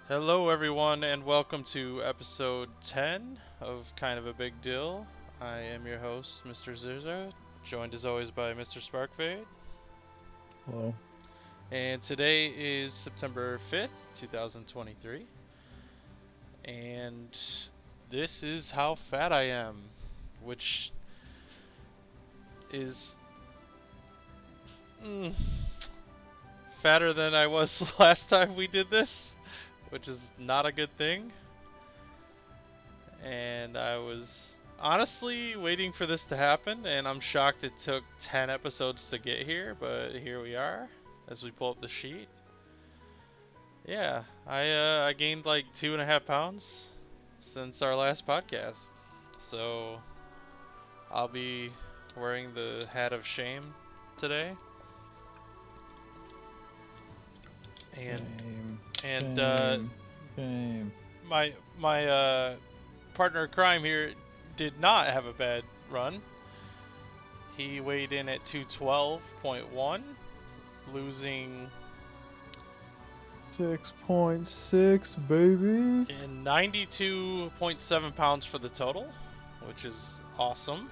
Hello, everyone, and welcome to episode 10 of Kind of a Big Dill. I am your host, Mr. Zirza, joined as always by Mr. Sparkfade. Hello. And today is September 5th, 2023. And this is how fat I am, which is fatter than I was last time we did this, which is not a good thing. And I was honestly waiting for this to happen, and I'm shocked it took 10 episodes to get here, but here we are as we pull up the sheet. Yeah, I gained like 2.5 pounds since our last podcast, so I'll be wearing the hat of shame today. And Shame. and Shame. my partner in crime here did not have a bad run. He weighed in at 212.1, losing 6.6, baby. in 92.7 pounds for the total, which is awesome.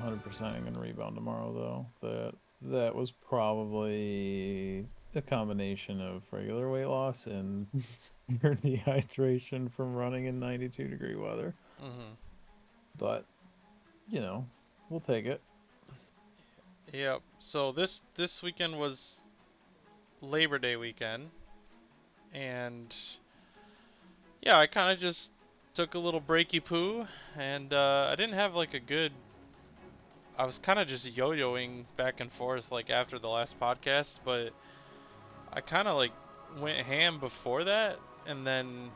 100% I'm gonna rebound tomorrow though. That was probably a combination of regular weight loss and severe dehydration from running in 92-degree weather. Mm-hmm. But we'll take it. Yep. So this weekend was Labor Day weekend, and yeah, I kind of just took a little breaky poo, and I didn't have like a good. I was kind of just yo-yoing back and forth like after the last podcast, but I kind of like went ham before that, and then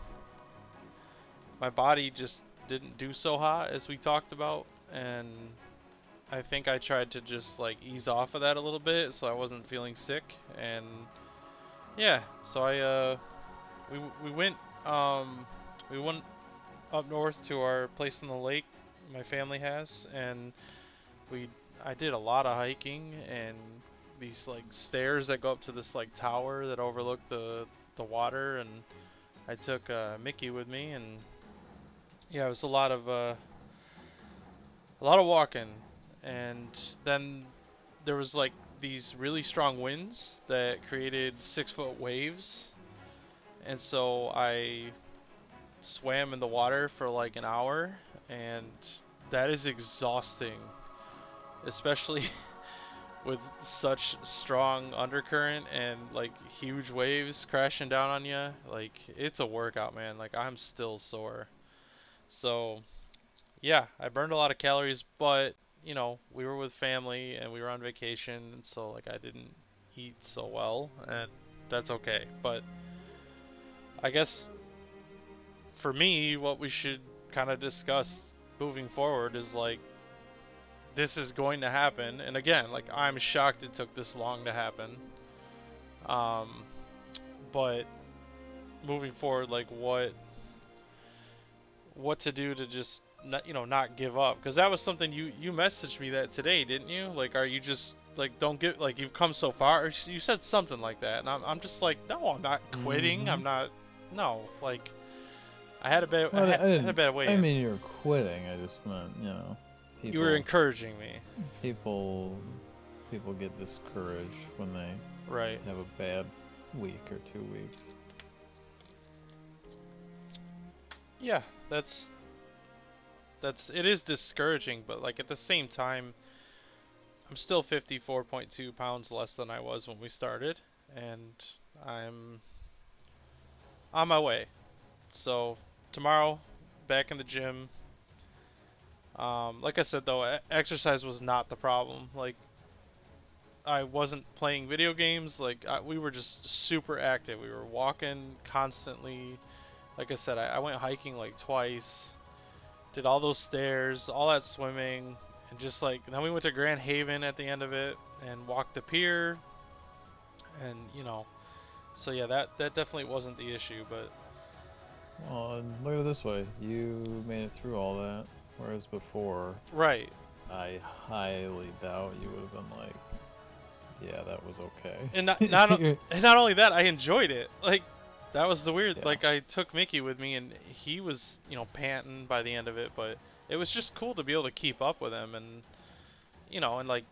my body just didn't do so hot as we talked about, and I think I tried to just like ease off of that a little bit so I wasn't feeling sick. And yeah, so we went up north to our place on the lake my family has, and I did a lot of hiking and these like stairs that go up to this like tower that overlook the water, and I took Mickey with me, and yeah, it was a lot of walking. And then there was like these really strong winds that created 6-foot waves, and so I swam in the water for like an hour, and that is exhausting, especially with such strong undercurrent and like huge waves crashing down on you. Like, it's a workout, man. Like, I'm still sore. So yeah, I burned a lot of calories, but we were with family and we were on vacation, and so like I didn't eat so well, and that's okay. But I guess for me, what we should kind of discuss moving forward is like, this is going to happen, and again, like, I'm shocked it took this long to happen. But moving forward, like what to do to just not give up, because that was something you messaged me that today, didn't you? Like, are you just like, don't get, like, you've come so far, or you said something like that, and I'm just like, no, I'm not quitting. Mm-hmm. I'm not. No, like, I had a bad Well, I had a bad way. I mean, you're quitting. I just meant, You were encouraging me. People get discouraged when they Right. have a bad week or 2 weeks. Yeah, that's it is discouraging, but like at the same time, I'm still 54.2 pounds less than I was when we started, and I'm on my way. So tomorrow, back in the gym. Like I said though, exercise was not the problem. Like, I wasn't playing video games. Like, we were just super active. We were walking constantly. Like I said, I went hiking like twice. Did all those stairs, all that swimming, and just like, then we went to Grand Haven at the end of it and walked the pier, and so yeah, that definitely wasn't the issue. But Well, and look at it this way: you made it through all that, whereas before, right, I highly doubt you would have been like, "Yeah, that was okay." and not only that, I enjoyed it. Like, That was the weird. Yeah. Like I took Mickey with me, and he was, panting by the end of it. But it was just cool to be able to keep up with him, and and like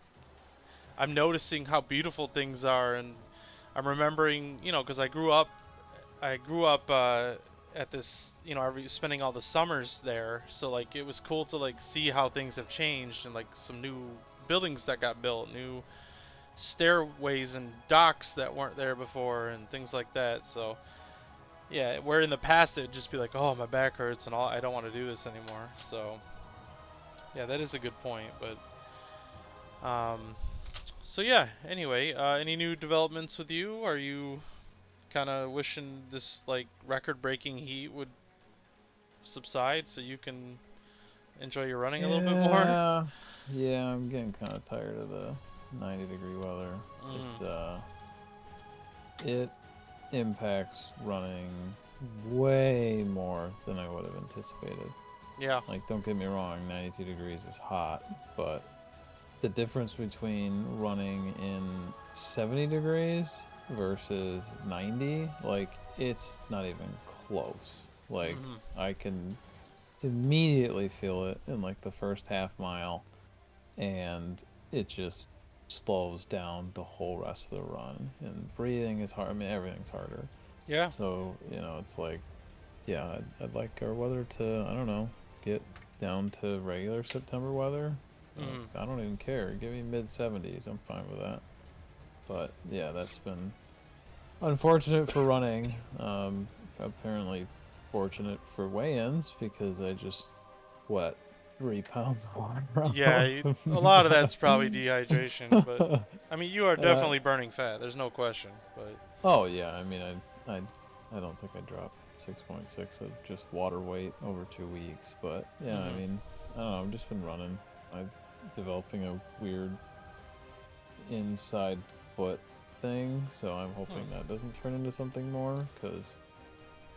I'm noticing how beautiful things are, and I'm remembering, because I grew up at this, spending all the summers there. So like it was cool to like see how things have changed and like some new buildings that got built, new stairways and docks that weren't there before, and things like that. So yeah, where in the past it'd just be like, oh, my back hurts and all, I don't want to do this anymore. So yeah, that is a good point. But so yeah. Anyway, any new developments with you? Are you kind of wishing this like record-breaking heat would subside so you can enjoy your running a little bit more? Yeah. Yeah, I'm getting kind of tired of the 90-degree weather. Mm. It impacts running way more than I would have anticipated. Yeah. Like, don't get me wrong, 92 degrees is hot, but the difference between running in 70 degrees versus 90, like, it's not even close. Like, Hmm. I can immediately feel it in like the first half mile, and it just slows down the whole rest of the run. And breathing is hard. I mean, everything's harder. Yeah. So, it's like, yeah, I'd like our weather to, I don't know, get down to regular September weather. Hmm. I don't even care. Give me mid 70s. I'm fine with that. But yeah, that's been unfortunate for running. Apparently fortunate for weigh-ins because I just sweat 3 pounds of water Yeah, out of a lot of me. that's probably dehydration, but I mean, you are And definitely burning fat. There's no question. But oh yeah, I mean, I don't think I dropped 6.6 of just water weight over 2 weeks, but yeah, I hmm. mean, I don't know. I've just been running. I'm developing a weird inside foot thing, so I'm hoping Hmm. that doesn't turn into something more, because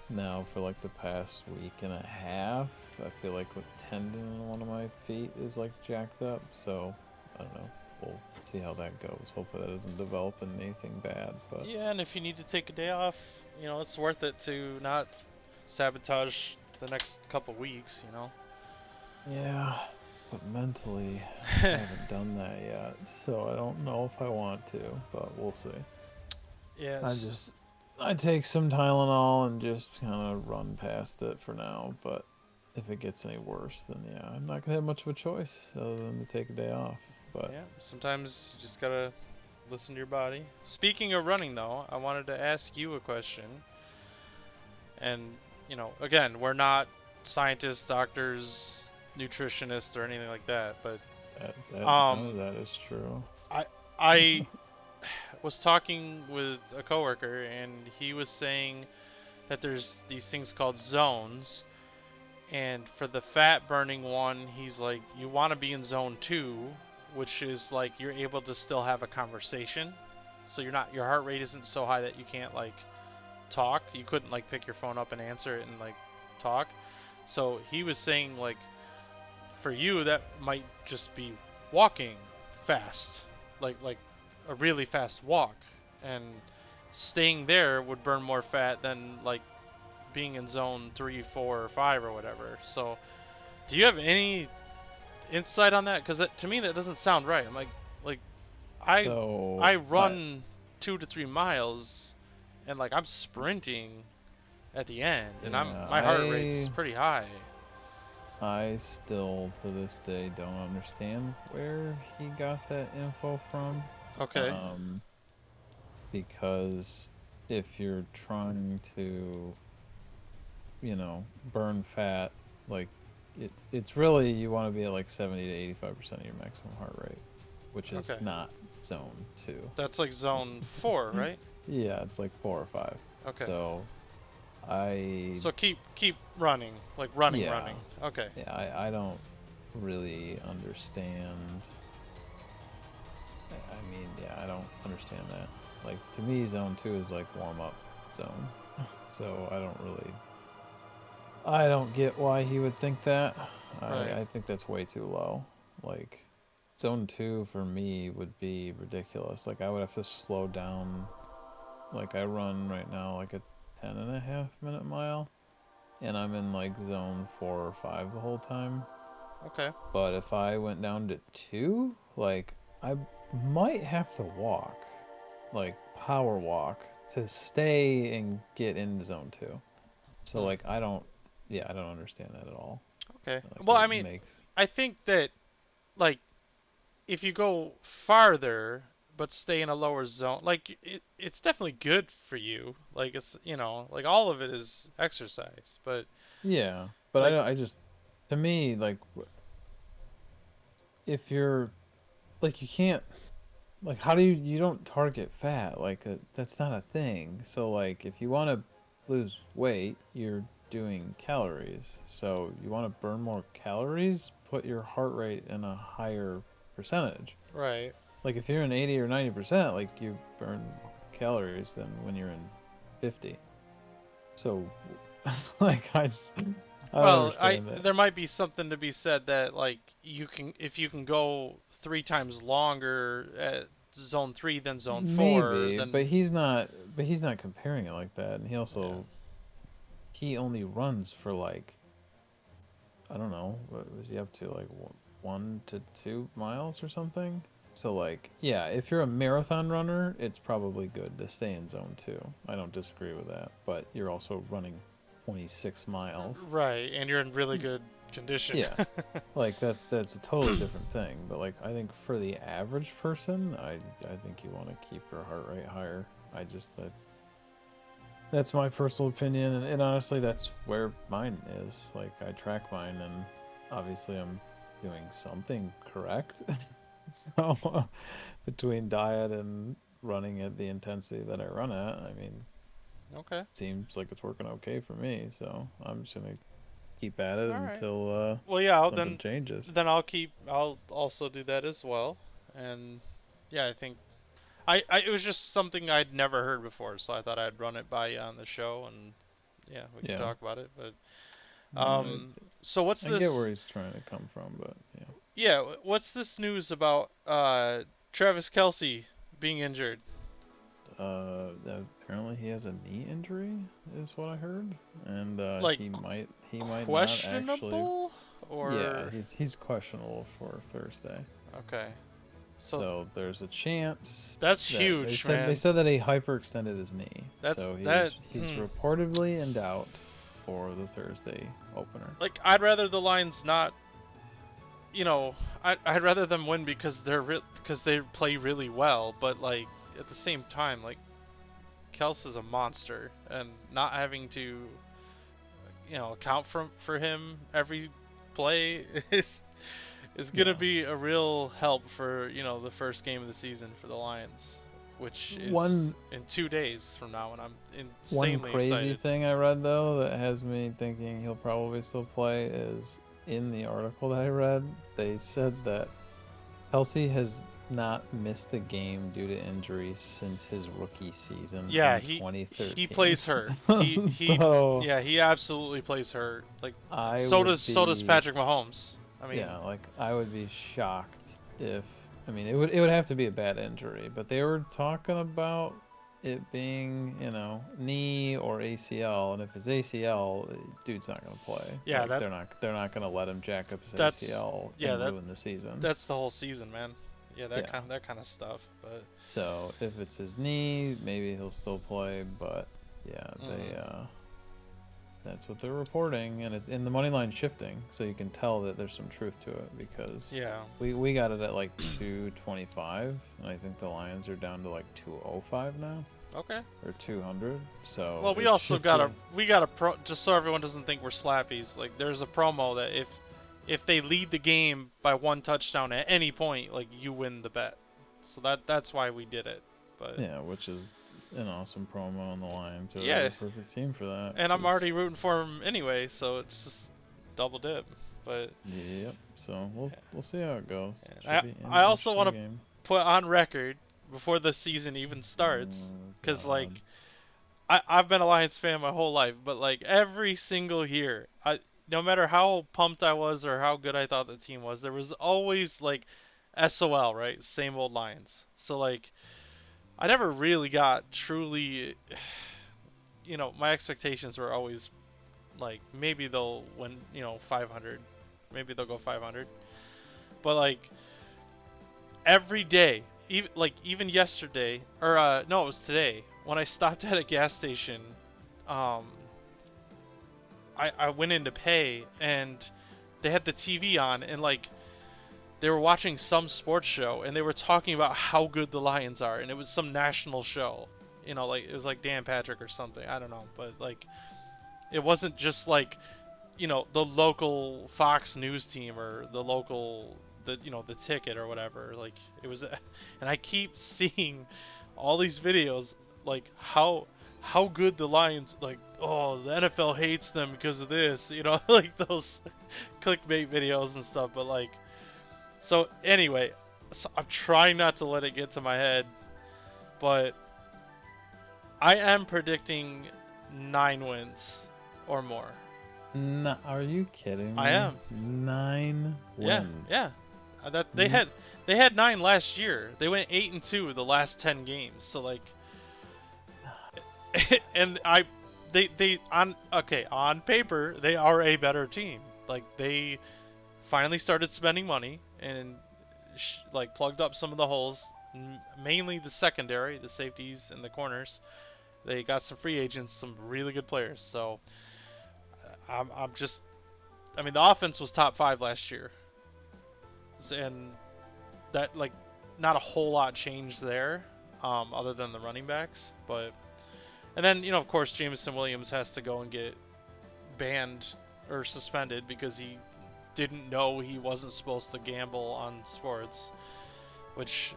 now for like the past week and a half, I feel like the tendon in one of my feet is like jacked up, so I don't know. We'll see how that goes. Hopefully that doesn't develop into anything bad, but Yeah, and if you need to take a day off, it's worth it to not sabotage the next couple weeks. yeah, but mentally I haven't done that yet, so I don't know if I want to, but we'll see. I Yes. just I take some Tylenol and just kind of run past it for now, but if it gets any worse, then yeah, I'm not gonna have much of a choice other than to take a day off. But Yeah. Sometimes you just gotta listen to your body. Speaking of running, though, I wanted to ask you a question. And again, we're not scientists, doctors, nutritionists, or anything like that. But none of um, that is true. I I was talking with a coworker, and he was saying that there's these things called zones. And for the fat burning one, he's like, you want to be in zone 2, which is like you're able to still have a conversation. So your heart rate isn't so high that you can't like talk. You couldn't like pick your phone up and answer it and like talk. So he was saying like for you that might just be walking fast, like a really fast walk, and staying there would burn more fat than like being in zone 3, 4, or 5 or whatever. So do you have any insight on that? Because to me that doesn't sound right. I'm like I So I I run 2 to 3 miles, and like I'm sprinting at the end, and yeah my heart rate's pretty high. I still to this day don't understand where he got that info from. Okay. Um, because if you're trying to burn fat, like it's really you want to be at like 70 to 85% of your maximum heart rate, which is Okay. not zone 2. That's like zone 4, right? Yeah, it's like 4 or 5. Okay. So I So keep running, like running, yeah, running. Okay. yeah, I don't really understand. I mean, yeah, I don't understand that. Like to me, zone 2 is like warm up zone. So I don't get why he would think that. Right. I think that's way too low. Like zone 2 for me would be ridiculous. Like I would have to slow down. Like I run right now like a 10.5 minute mile, and I'm in like zone 4 or 5 the whole time. Okay. But if I went down to 2, like I might have to walk, like power walk, to stay and get into zone 2. So Hmm. like I don't understand that at all. Okay. Like Well, I it mean, makes I think that like if you go farther but stay in a lower zone, like it's definitely good for you. Like it's like all of it is exercise, but yeah. But like I just to me like if you're like you can't like how do you don't target fat like that's not a thing. So like if you want to lose weight, you're doing calories. So you want to burn more calories, put your heart rate in a higher percentage. right. Like if you're in 80 or 90%, like you burn more calories than when you're in 50. So like I don't Well, I understand that. there might be something to be said that like you can if you can go 3 times longer at zone 3 than zone 4, Maybe, then but he's not comparing it like that. And yeah. he only runs for like I don't know, what was he up to like 1 to 2 miles or something? So like, yeah, if you're a marathon runner, it's probably good to stay in zone 2. I don't disagree with that, but you're also running 26 miles. Right, and you're in really good condition. Yeah. Like that's a totally different thing, but like I think for the average person, I think you want to keep your heart rate higher. I just that's my personal opinion, and honestly, that's where mine is. Like, I track mine, and obviously, I'm doing something correct. So, between diet and running at the intensity that I run at, I mean, Okay. seems like it's working okay for me. So, I'm just gonna keep at it All right. until Well, yeah, something changes. I'll also do that as well. And yeah, I think I it was just something I'd never heard before, so I thought I'd run it by you on the show and yeah, we could Yeah, talk about it. But no, so what's I get where this? he's trying to come from, but yeah. Yeah, what's this news about Travis Kelsey being injured? Apparently he has a knee injury, is what I heard, and Like he might not actually. questionable Yeah, or he's questionable for Thursday, okay. So so there's a chance that's that huge, they man. said that he hyperextended his knee, That's so that. he's reportedly in doubt for the Thursday opener. Like I'd rather the Lions not. I'd rather them win because because they play really well. But like at the same time, like Kels is a monster, and not having to account for him every play is gonna Yeah, be a real help for the first game of the season for the Lions, which is one in 2 days from now, and I'm one insanely crazy excited. thing I read though that has me thinking he'll probably still play is in the article that I read. They said that Kelsey has not missed a game due to injury since his rookie season Yeah, in he 2013. plays hurt. He So yeah, he absolutely plays hurt. Like I so would does be, Patrick Mahomes. I mean, yeah, like I would be shocked if, I mean, it would have to be a bad injury, but they were talking about it being, knee or ACL, and if it's ACL, dude's not gonna play. yeah, Like they're not gonna let him jack up his that's ACL yeah, and ruin the season. that's the whole season, man. Yeah, Yeah. that kind of stuff. But So if it's his knee, maybe he'll still play. But yeah, mm, that's what they're reporting, and the money line's shifting, so you can tell that there's some truth to it because yeah, we got it at like 225, and I think the Lions are down to like 205 now okay. or 200. So Well, we it's also got shifted. a pro just so everyone doesn't think we're slappies. Like there's a promo that if they lead the game by one touchdown at any point, like you win the bet. So that's why we did it. But Yeah, which is an awesome promo, and the Lions are yeah, the perfect team for that. and I'm already 'Cause rooting for him anyway, so it's just double dip. But yep. So we'll see how it goes. I Should be an I also interesting want to game. put on record before the season even starts, Oh because God. like I've been a Lions fan my whole life, but like every single year, no matter how pumped I was or how good I thought the team was, there was always like SOL, right? Same old Lions. So like I never really got truly my expectations were always like maybe they'll win, 500, maybe they'll go 500, but like every day, even yesterday, or no, it was today when I stopped at a gas station. Um, I went in to pay and they had the TV on and like they were watching some sports show and they were talking about how good the Lions are, and it was some national show. Like it was like Dan Patrick or something. I don't know, but like it wasn't just like the local Fox News team or the local the ticket or whatever. Like it was, and I keep seeing all these videos like how good the Lions, like, oh, the NFL hates them because of this, like those clickbait videos and stuff. But like, so anyway, so I'm trying not to let it get to my head, but I am predicting 9 wins or more. No, are you kidding me? I am. 9 wins. Yeah. That they had 9 last year. They went 8-2 the last 10 games. So like, and on paper they are a better team. Like they finally started spending money and like plugged up some of the holes, mainly the secondary, the safeties and the corners. They got some free agents, some really good players. So I'm just, I mean, the offense was top 5 last year, and that, like, not a whole lot changed there, other than the running backs. But and then of course Jameson Williams has to go and get banned or suspended because he didn't know he wasn't supposed to gamble on sports, which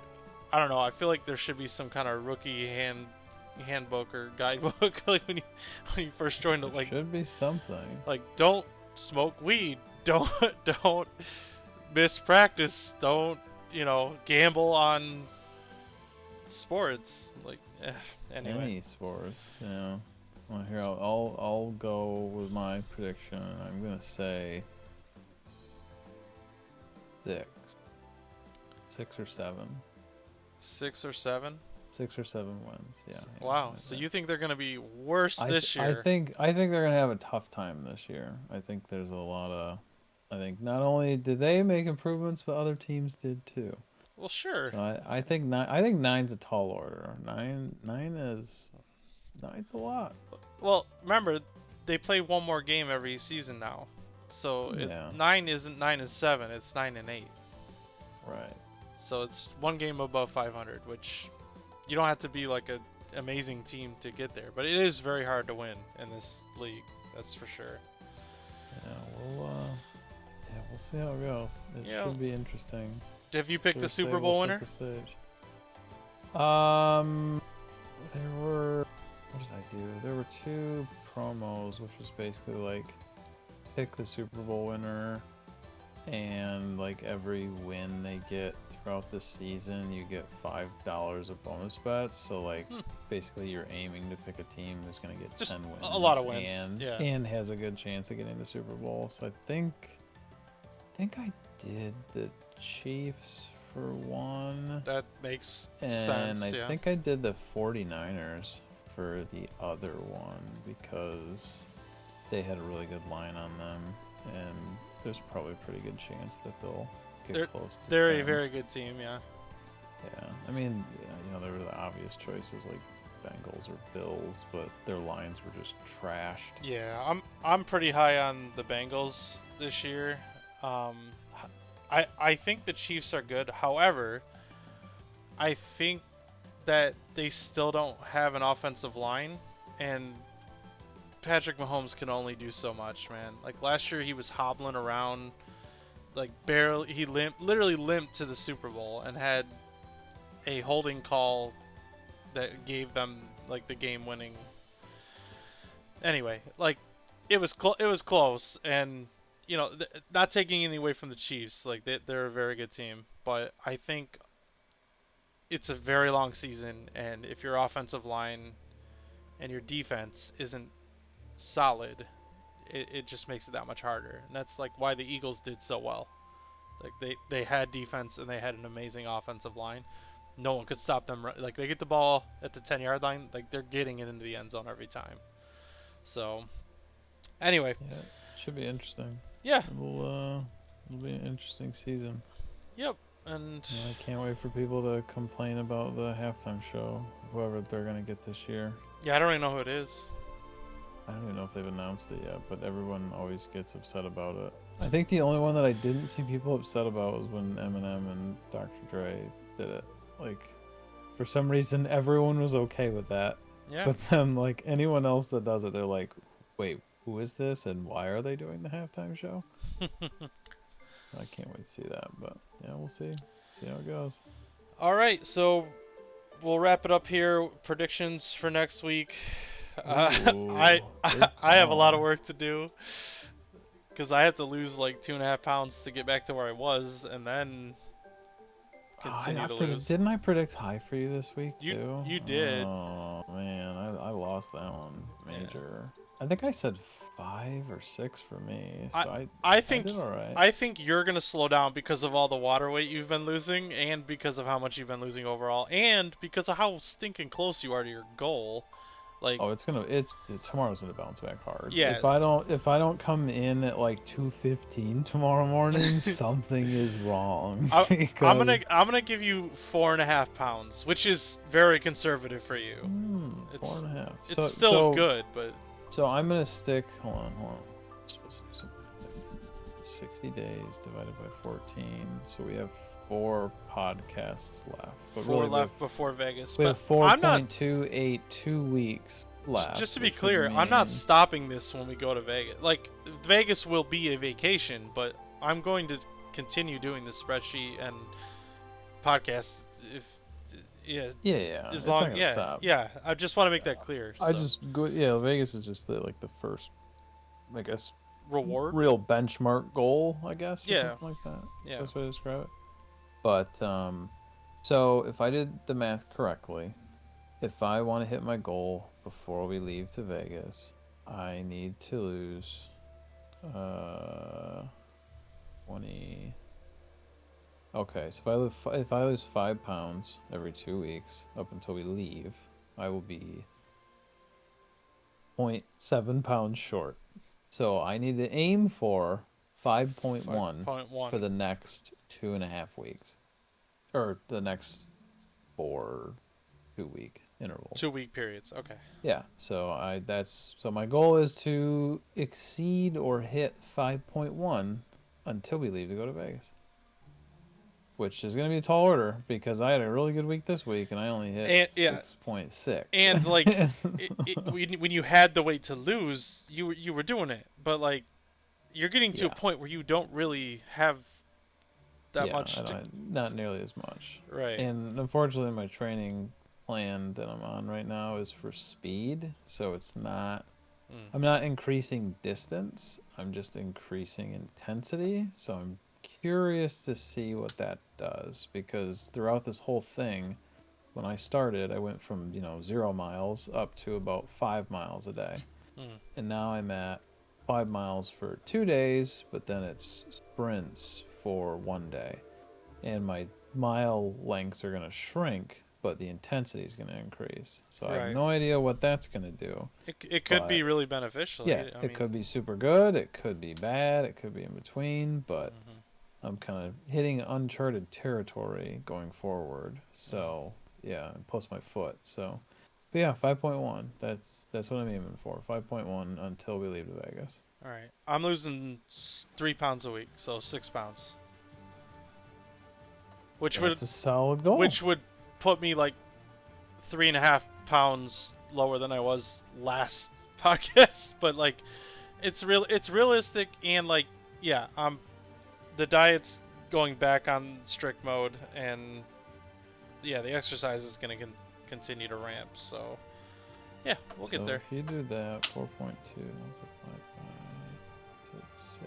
I don't know. I feel like there should be some kind of rookie handbook or guidebook like when you first join the, like, should be something like, don't smoke weed, don't miss practice, don't gamble on sports, like, anyway. Any sports. Well, here I'll go with my prediction. I'm gonna say 6 or 7. 6 or 7. 6 or 7 wins. Yeah. Wow. So you think they're gonna be worse this year? I think they're gonna have a tough time this year. I think there's a lot of. I think not only did they make improvements, but other teams did too. Well, sure. So I think 9. I think 9's a tall order. 9's a lot. Well, remember, they play one more game every season now, so 9 isn't 9 and 7. It's 9 and 8. Right. So it's one game above 500, which you don't have to be like an amazing team to get there, but it is very hard to win in this league. That's for sure. Yeah, we'll see how it goes. It should be interesting. Have you picked a Super Bowl winner? There were. What did I do? There were 2 promos, which was basically like pick the Super Bowl winner, and like every win they get throughout the season, you get $5 of bonus bets. So like basically you're aiming to pick a team who's going to get just 10 wins. A lot of wins. And has a good chance of getting the Super Bowl. So I think I did the Chiefs for 1. That makes sense. And I think I did the 49ers for the other one because they had a really good line on them, and there's probably a pretty good chance that they'll get close to They're 10. a very good team, yeah. Yeah, I mean, there were the obvious choices like Bengals or Bills, but their lines were just trashed. Yeah, I'm pretty high on the Bengals this year. I think the Chiefs are good. However, I think that they still don't have an offensive line, and Patrick Mahomes can only do so much, man. Like last year, he was hobbling around, like barely. He literally limped to the Super Bowl and had a holding call that gave them like the game-winning. Anyway, like it was close, and not taking any away from the Chiefs, like they're a very good team, but I think it's a very long season, and if your offensive line and your defense isn't solid, it just makes it that much harder. And that's like why the Eagles did so well. Like they had defense and they had an amazing offensive line. No one could stop them. Like they get the ball at the 10-yard line, like they're getting it into the end zone every time. So, anyway, Yeah, should be interesting. yeah, It'll be an interesting season. yep, and Yeah, I can't wait for people to complain about the halftime show, whoever they're gonna get this year. yeah, I don't even know who it is. I don't even know if they've announced it yet, but everyone always gets upset about it. I think the only one that I didn't see people upset about was when Eminem and Dr. Dre did it. Like, for some reason, everyone was okay with that. Yeah, But then, like, anyone else that does it, they're like, wait, who is this and why are they doing the halftime show? I can't wait to see that, but yeah, we'll see. See how it goes. all right, so we'll wrap it up here. Predictions for next week. I Ooh, big I have a lot of call. work to do because I have to lose like 2.5 pounds to get back to where I was, and then continue to lose. Didn't I predict high for you this week You too? you did. Oh man, I lost that one Yeah. major. I think I said 5 or 6 for me, so I I think did all right. I think you're gonna slow down because of all the water weight you've been losing, and because of how much you've been losing overall, and because of how stinking close you are to your goal. Like, Oh, tomorrow's gonna bounce back hard. yeah, If I don't come in at like 2:15 tomorrow morning, something is wrong. I'm gonna give you 4.5 pounds, which is very conservative for you. It's 4.5. it's still good, but So I'm gonna stick. Hold on. I'm supposed to do something. 60 days divided by 14. So we have 4 podcasts left. But 4 really, left before Vegas. we But have I'm not. 4.28 2 weeks left. Just to be which would clear, I'm not mean- stopping this when we go to Vegas. Like, Vegas will be a vacation, but I'm going to continue doing this spreadsheet and podcast if yeah, Yeah. as It's long not gonna yeah, stop. yeah. I just want to make that clear. I so. just go. Yeah, Vegas is just the first, I guess, Reward. real benchmark goal. I guess. Or Yeah. Something like that. That's Yeah. the best way to describe it. But so if I did the math correctly, if I want to hit my goal before we leave to Vegas, I need to lose 20. Okay, so if I lose 5 pounds every 2 weeks up until we leave, I will be 0.7 pounds short. So I need to aim for 5.1 5.1 for the next 2.5 weeks, or the next 4 2-week intervals. 2 week periods. Okay. Yeah, so my goal is to exceed or hit 5.1 until we leave to go to Vegas. Which is going to be a tall order because I had a really good week this week and I only hit 6.6. And like when you had the weight to lose, you were doing it. But like you're getting to a point where you don't really have that much not nearly as much. Right. And unfortunately my training plan that I'm on right now is for speed, so it's not I'm not increasing distance, I'm just increasing intensity, so I'm curious to see what that does, because throughout this whole thing, when I started, I went from 0 miles up to about 5 miles a day, and now I'm at 5 miles for 2 days, but then it's sprints for 1 day, and my mile lengths are going to shrink, but the intensity is going to increase. So I have no idea what that's going to do. It could be really beneficial. Yeah, it could be super good, it could be bad, it could be in between, but I'm kind of hitting uncharted territory going forward. So yeah, and plus my foot. So, but yeah, 5.1. That's what I'm aiming for. 5.1 until we leave to Vegas. All right, I'm losing 3 pounds a week, so 6 pounds. That's a solid goal. Which would put me like 3.5 pounds lower than I was last podcast. But like, it's realistic, and like, yeah, the diet's going back on strict mode, and yeah, the exercise is gonna continue to ramp. So yeah, we'll get there. If you do that, 4.2 multiplied by 6.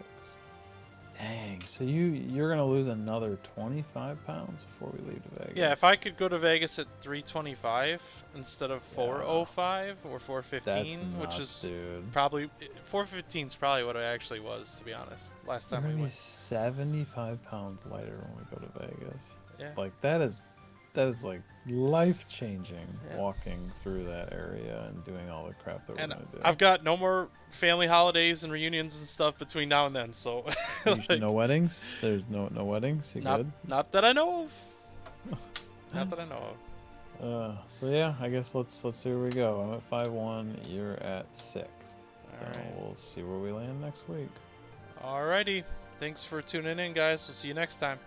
Dang, so you're gonna lose another 25 pounds before we leave to Vegas. Yeah, if I could go to Vegas at 325 instead of 405 or 415, which is probably 415 is probably what it actually was, to be honest. Last time we went, 75 pounds lighter when we go to Vegas. Yeah, like that is that is like life-changing Yeah. walking through that area and doing all the crap that And we're gonna do. I've got no more family holidays and reunions and stuff between now and then, so like, No weddings? There's no weddings? You good? not that I know of. Not that I know of. So yeah, I guess let's see where we go. I'm at 5-1. You're at 6. All right. We'll see where we land next week. Alrighty. Thanks for tuning in, guys. We'll see you next time.